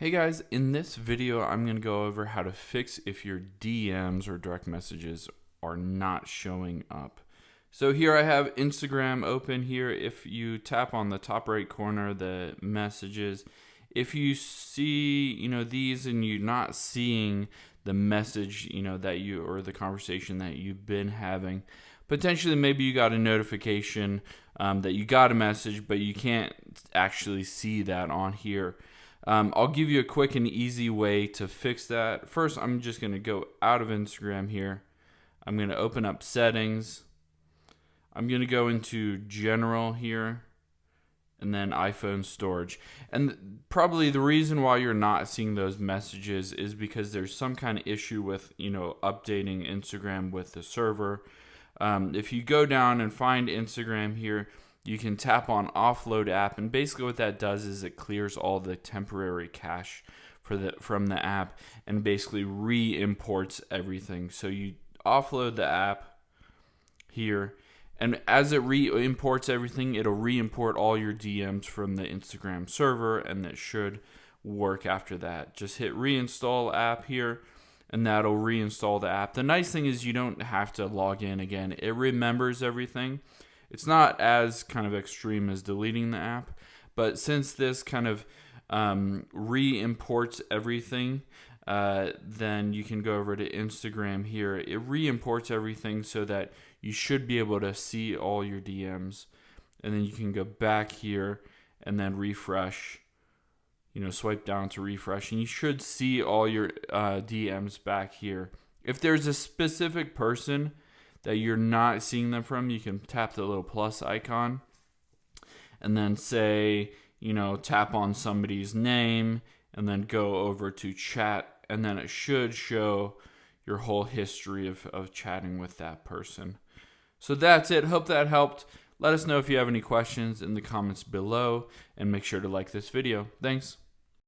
Hey guys, in this video I'm going to go over how to fix if your DMs or direct messages are not showing up. So here I have Instagram open here. If you tap on the top right corner, the messages, if you see, these and you're not seeing the message, that you or the conversation that you've been having, potentially maybe you got a notification that you got a message, but you can't actually see that on here. I'll give you a quick and easy way to fix that. First, I'm just going to go out of Instagram here. I'm going to open up settings. I'm going to go into general here and then iPhone storage. And probably the reason why you're not seeing those messages is because there's some kind of issue with, updating Instagram with the server. If you go down and find Instagram here, you can tap on offload app, and basically what that does is it clears all the temporary cache from the app and basically re-imports everything. So you offload the app here, and as it re-imports everything, it'll re-import all your DMs from the Instagram server, and it should work after that. Just hit reinstall app here, and that'll reinstall the app. The nice thing is you don't have to log in again. It remembers everything. It's not as kind of extreme as deleting the app, but since this kind of re-imports everything, then you can go over to Instagram here. It re-imports everything so that you should be able to see all your DMs, and then you can go back here and then refresh. Swipe down to refresh, and you should see all your DMs back here. If there's a specific person that you're not seeing them from, you can tap the little plus icon and then say, tap on somebody's name and then go over to chat, and then it should show your whole history of chatting with that person. So that's it. Hope that helped. Let us know if you have any questions in the comments below, and make sure to like this video. Thanks.